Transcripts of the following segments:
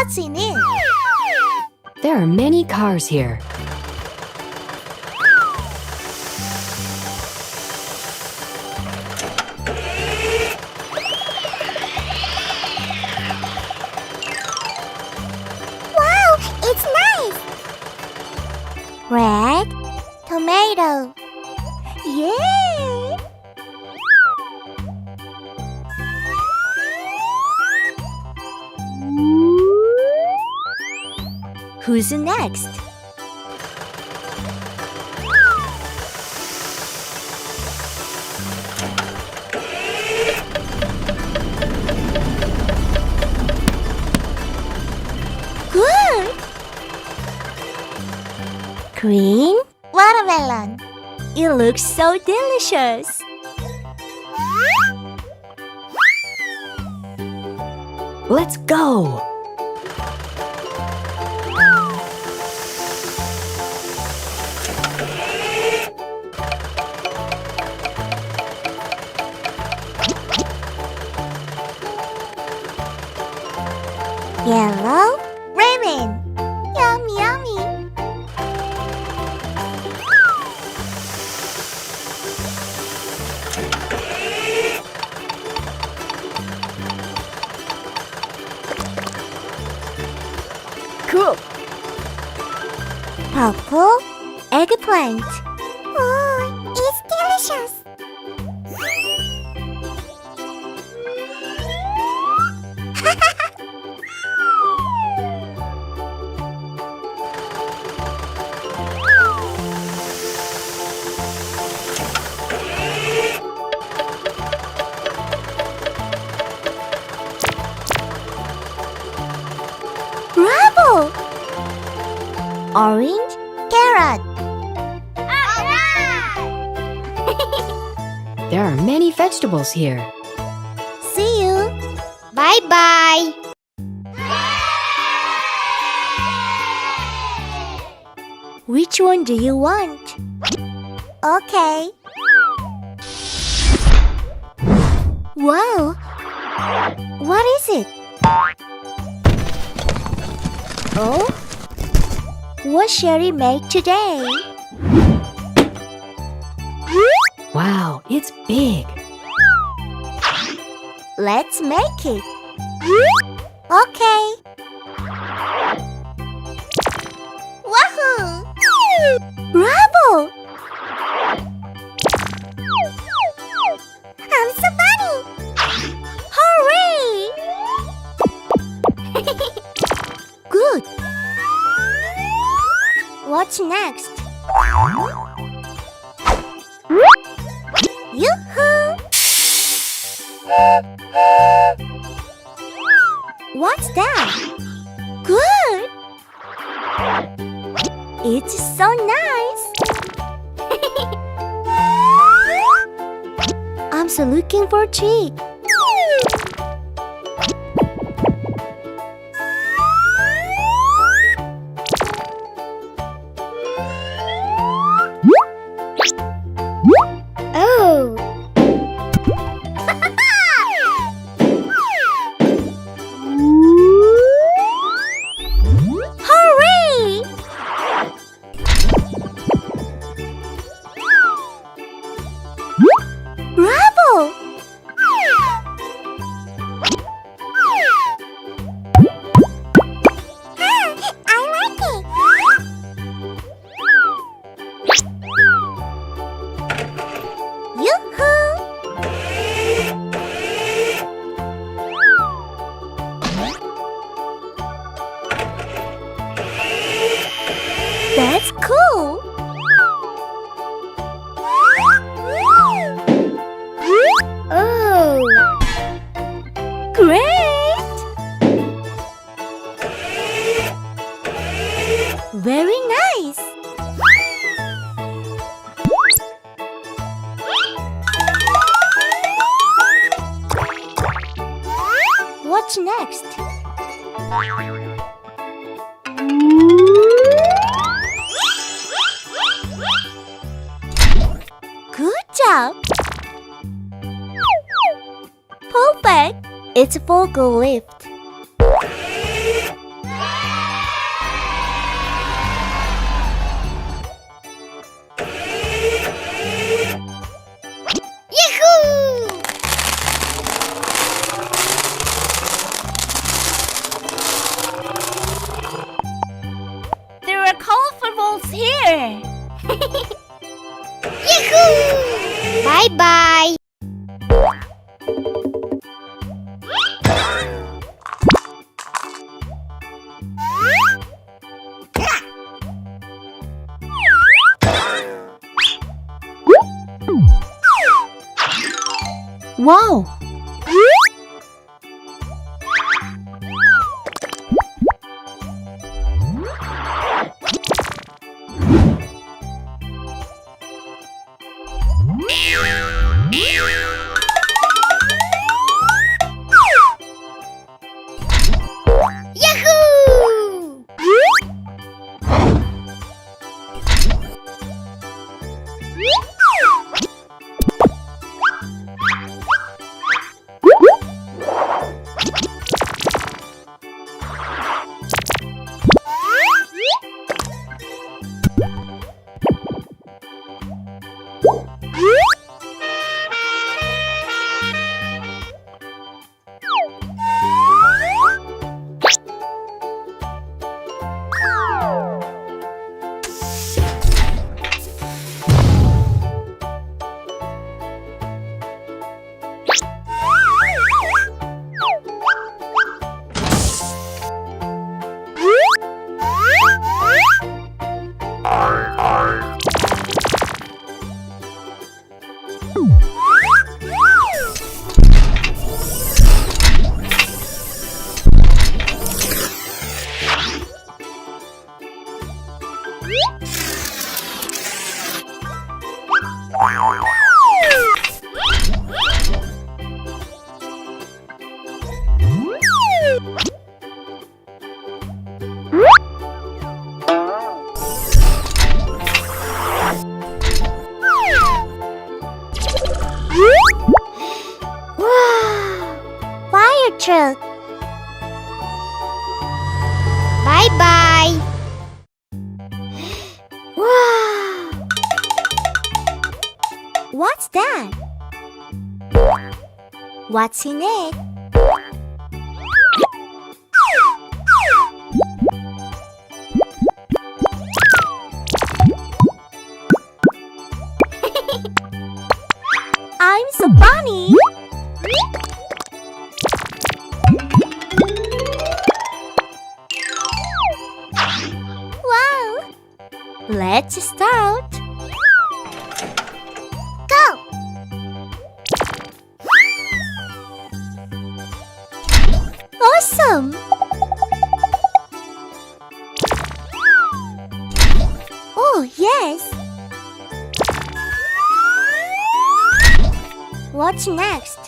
What's in it? There are many cars here. Wow, it's nice! Red tomato. Yay! Who's next? Good! Green watermelon. It looks so delicious. Let's go! Yellow ramen. Yum, yummy. Cool! Purple eggplant. Oh, it's delicious. Bravo! Orange carrot. There are many vegetables here. See you. Bye-bye. Which one do you want? Okay. Wow! What is it? Oh? What shall we make today? Wow, it's big. Let's make it. Okay. Wahoo! Bravo! I'm so funny! Hooray! Good. What's next? Yoo-hoo! What's that? Good! It's so nice! I'm so looking for a treat. Oh! Hooray! Bravo! I like it! Yoo-hoo! That's cool! Oh! Great! Very nice! What's next? Good job! Perfect! It's a vocal lift. Bye-bye. Wow! Yahoo! Wow! Fire truck. Bye-bye. Wow! What's that? What's in it? I'm so funny. Wow! Let's start. Go! Awesome! Oh, yes! What's next?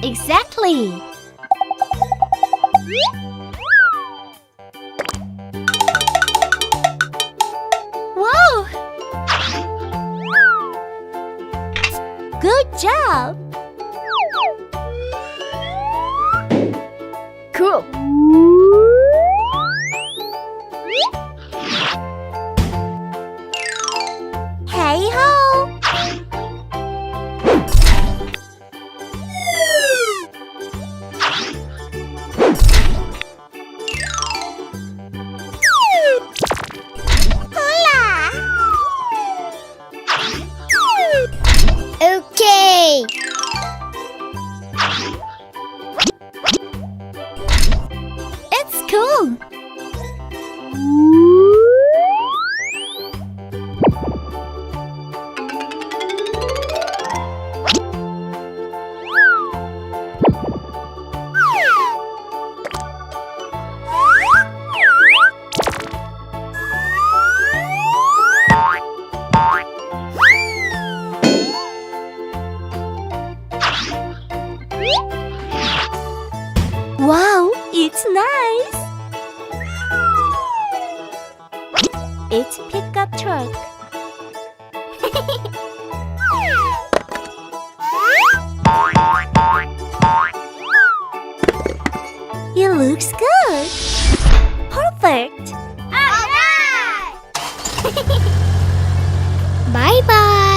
Exactly! Whoa! Good job! Cool! Hey ho! Hola! Okay. It's cool. Wow, it's nice. It's pickup truck. It looks good. Perfect. All right. Bye-bye.